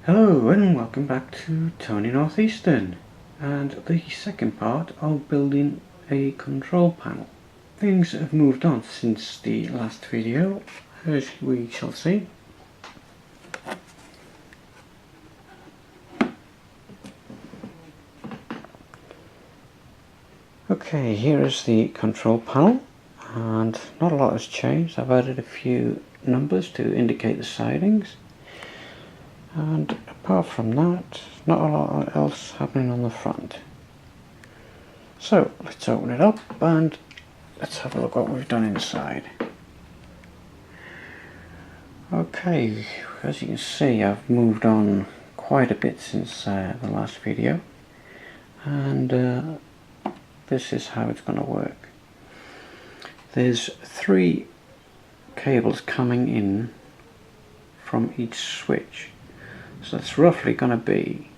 Hello and welcome back to Tony Northeastern and the second part of building a control panel. Things have moved on since the last video, as we shall see. Okay, here is the control panel and not a lot has changed. I've added a few numbers to indicate the sidings. And apart from that, not a lot else happening on the front. So let's open it up and let's have a look what we've done inside. Okay, as you can see, I've moved on quite a bit since the last video, and this is how it's going to work. There's 3 cables coming in from each switch. So that's roughly going to be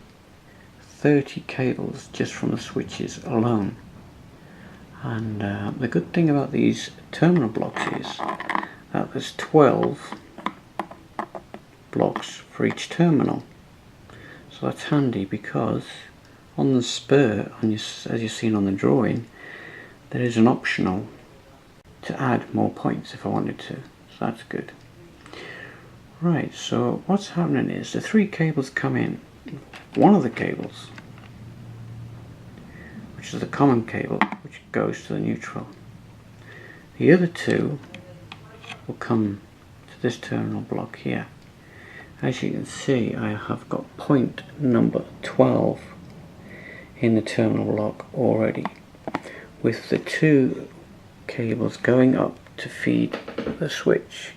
30 cables just from the switches alone. And the good thing about these terminal blocks is that there's 12 blocks for each terminal. So that's handy because on the spur, as you've seen on the drawing, there is an optional to add more points if I wanted to. So that's good. Right, so what's happening is the 3 cables come in. One of the cables, which is the common cable, which goes to the neutral. The other 2 will come to this terminal block here. As you can see, I have got point number 12 in the terminal block already, with the 2 cables going up to feed the switch,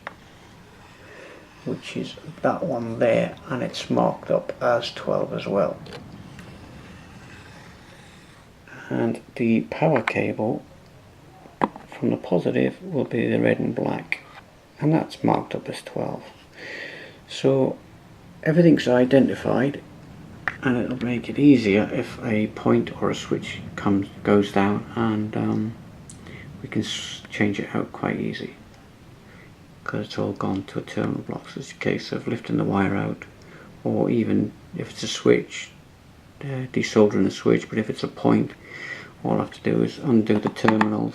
which is that one there, and it's marked up as 12 as well. And the power cable from the positive will be the red and black, and that's marked up as 12. So everything's identified, and it'll make it easier if a point or a switch goes down, and we can change it out quite easy, because it's all gone to a terminal block. So it's a case of lifting the wire out, or even if it's a switch, desoldering the switch. But if it's a point, all I have to do is undo the terminals,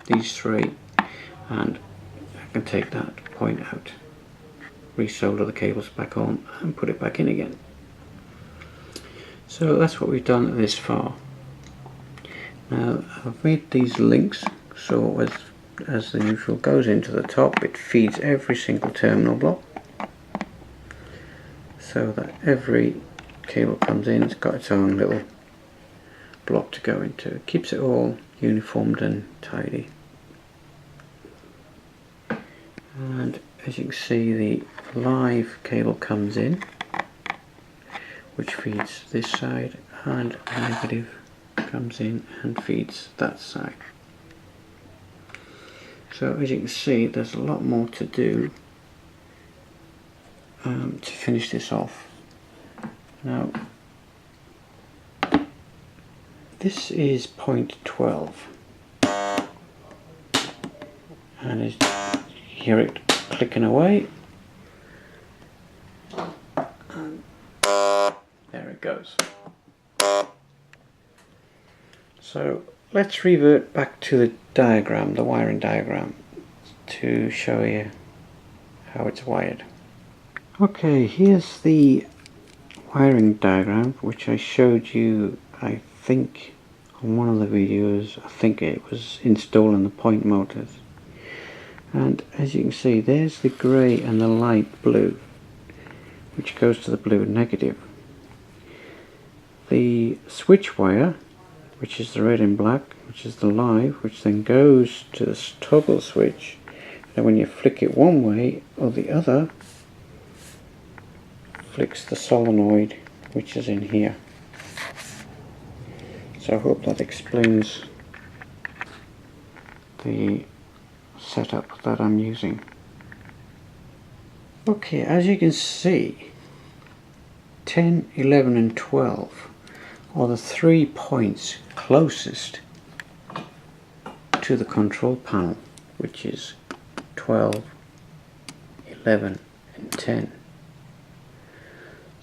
these 3, and I can take that point out, resolder the cables back on and put it back in again. So that's what we've done this far. Now I've made these links so as the neutral goes into the top, it feeds every single terminal block, so that every cable comes in, it's got its own little block to go into. It keeps it all uniformed and tidy. And as you can see, the live cable comes in, which feeds this side, and the negative comes in and feeds that side. So as you can see, there's a lot more to do to finish this off. Now this is point 12, and as you hear it clicking away, and there it goes. So let's revert back to the diagram, the wiring diagram, to show you how it's wired. Okay, here's the wiring diagram, which I showed you, I think, on one of the videos. I think it was installing the point motors. And as you can see, there's the grey and the light blue, which goes to the blue negative. The switch wire, which is the red and black, which is the live, which then goes to this toggle switch, and when you flick it one way or the other, flicks the solenoid, which is in here. So I hope that explains the setup that I'm using. Okay, as you can see, 10, 11 and 12 are the 3 points closest to the control panel, which is 12, 11 and 10.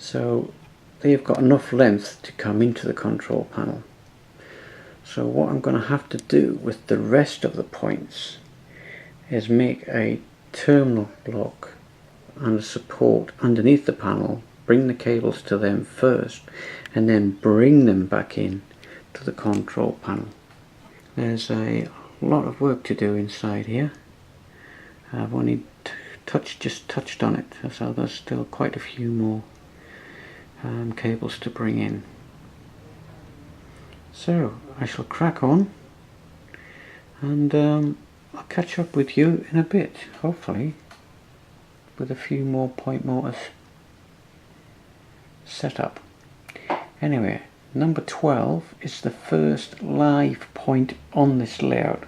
so they've got enough length to come into the control panel. So what I'm going to have to do with the rest of the points is make a terminal block and a support underneath the panel, bring the cables to them first, and then bring them back in to the control panel. There's a lot of work to do inside here. I've only just touched on it, so there's still quite a few more cables to bring in. So I shall crack on, and I'll catch up with you in a bit, hopefully with a few more point motors set up. Anyway, number 12 is the first live point on this layout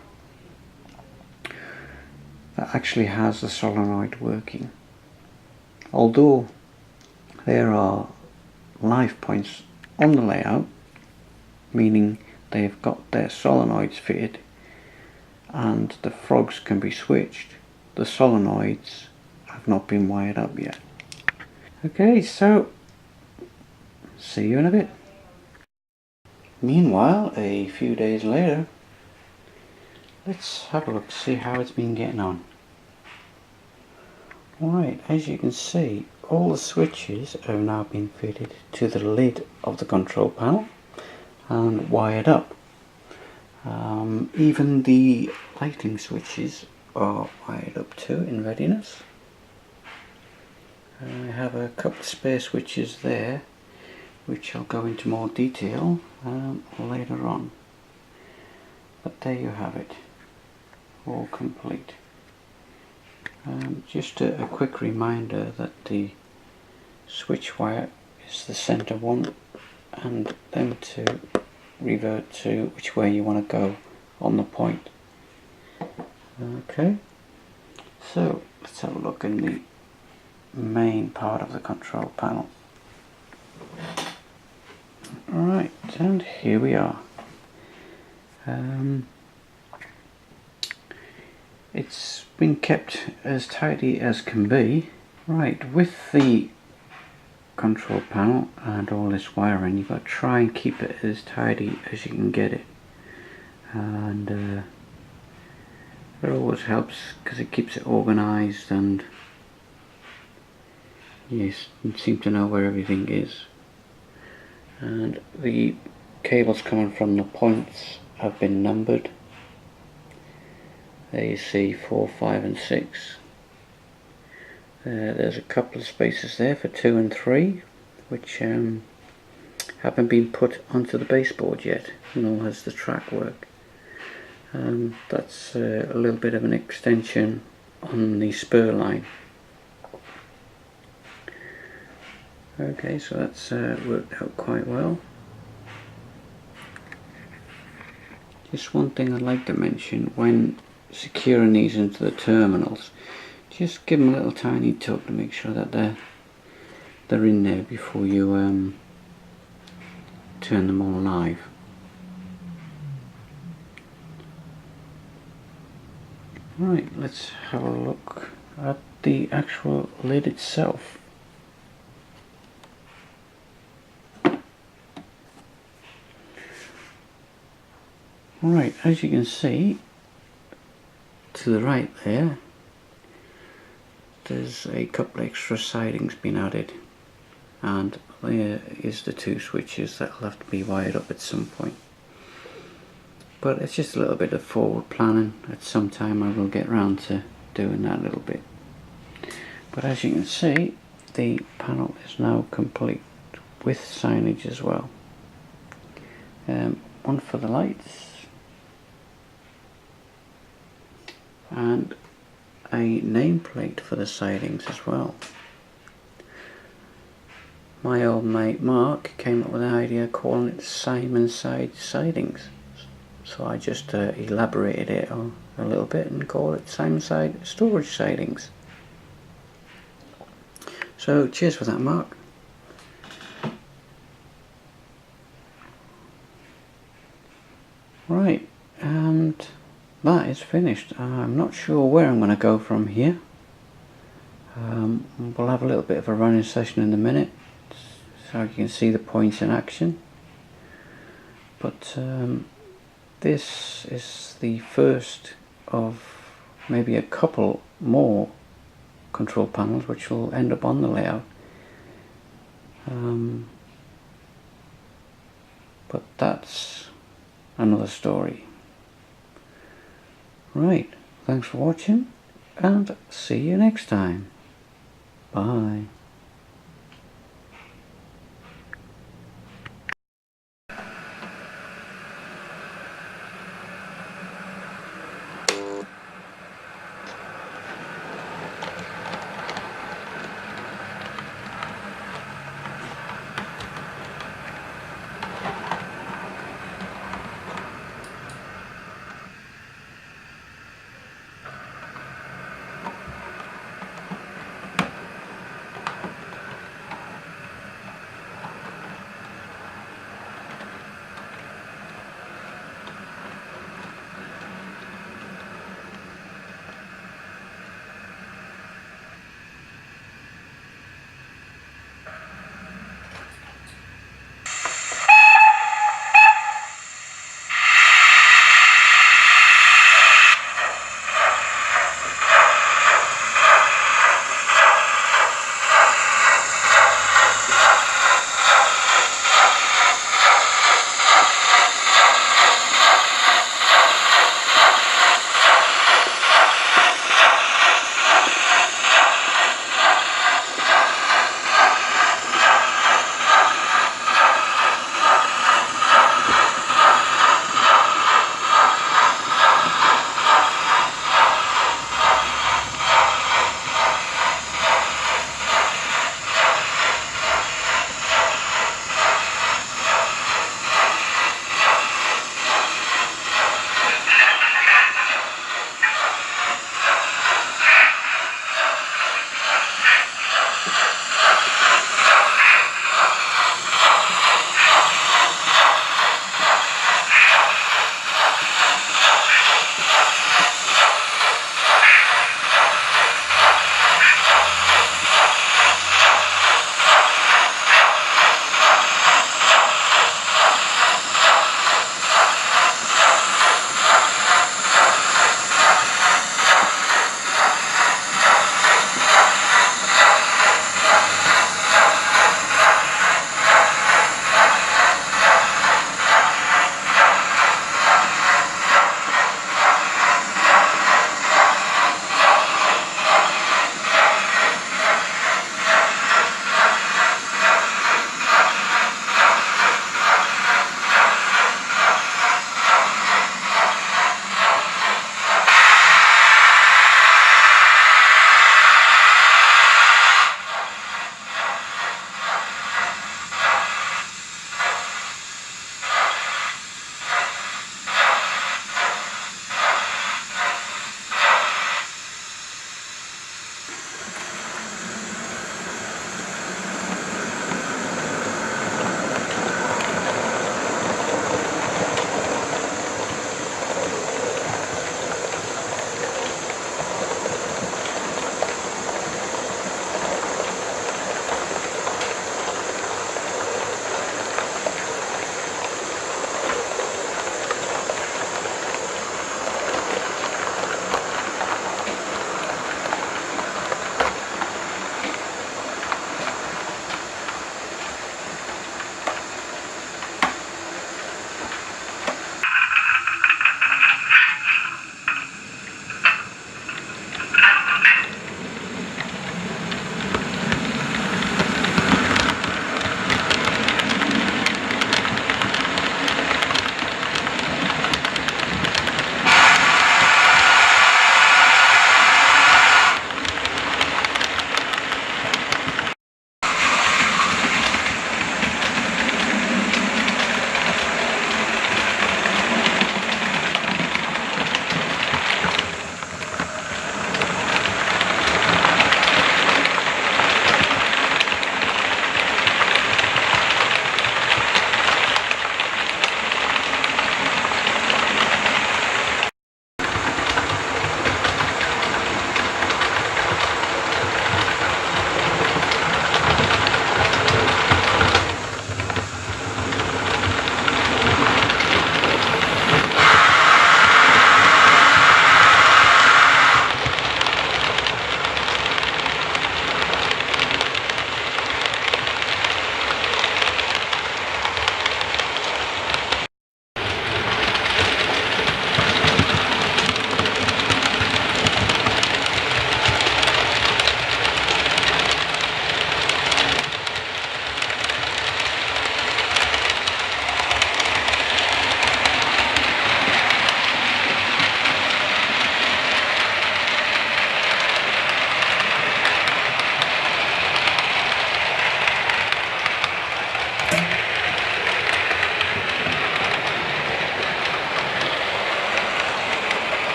that actually has the solenoid working. Although there are live points on the layout, meaning they've got their solenoids fitted and the frogs can be switched, the solenoids have not been wired up yet. Okay, so see you in a bit. Meanwhile, a few days later, let's have a look to see how it's been getting on. Alright, as you can see, all the switches have now been fitted to the lid of the control panel and wired up. Even the lighting switches are wired up too in readiness. I have a couple of spare switches there, which I'll go into more detail later on. But there you have it, all complete. Just a quick reminder that the switch wire is the center one, and then to revert to which way you want to go on the point. Okay, so let's have a look in the main part of the control panel. Alright, and here we are. It's been kept as tidy as can be. Right, with the control panel and all this wiring, you've got to try and keep it as tidy as you can get it. And it always helps because it keeps it organised and you seem to know where everything is. And the cables coming from the points have been numbered. There you see 4, 5 and 6. There's a couple of spaces there for 2 and 3, which haven't been put onto the baseboard yet, nor has the track work. That's a little bit of an extension on the spur line. Okay, so that's worked out quite well. Just one thing I'd like to mention, when securing these into the terminals, just give them a little tiny tug to make sure that they're in there before you turn them on live. Right, let's have a look at the actual lid itself. Right, as you can see to the right there, there's a couple extra sidings been added, and there is the 2 switches that will have to be wired up at some point. But it's just a little bit of forward planning. At some time I will get round to doing that a little bit. But as you can see, the panel is now complete with signage as well. One for the lights and a nameplate for the sidings as well. My old mate Mark came up with an idea calling it Simon Side Sidings, so I just elaborated it a little bit and called it Simon Side Storage Sidings. So cheers for that, Mark. Right, and that is finished. I'm not sure where I'm going to go from here. We'll have a little bit of a running session in a minute, so you can see the points in action. But this is the first of maybe a couple more control panels which will end up on the layout. But that's another story. Right, thanks for watching and see you next time. Bye.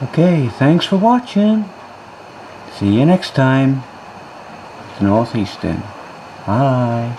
Okay, thanks for watching. See you next time. Northeastern. Bye.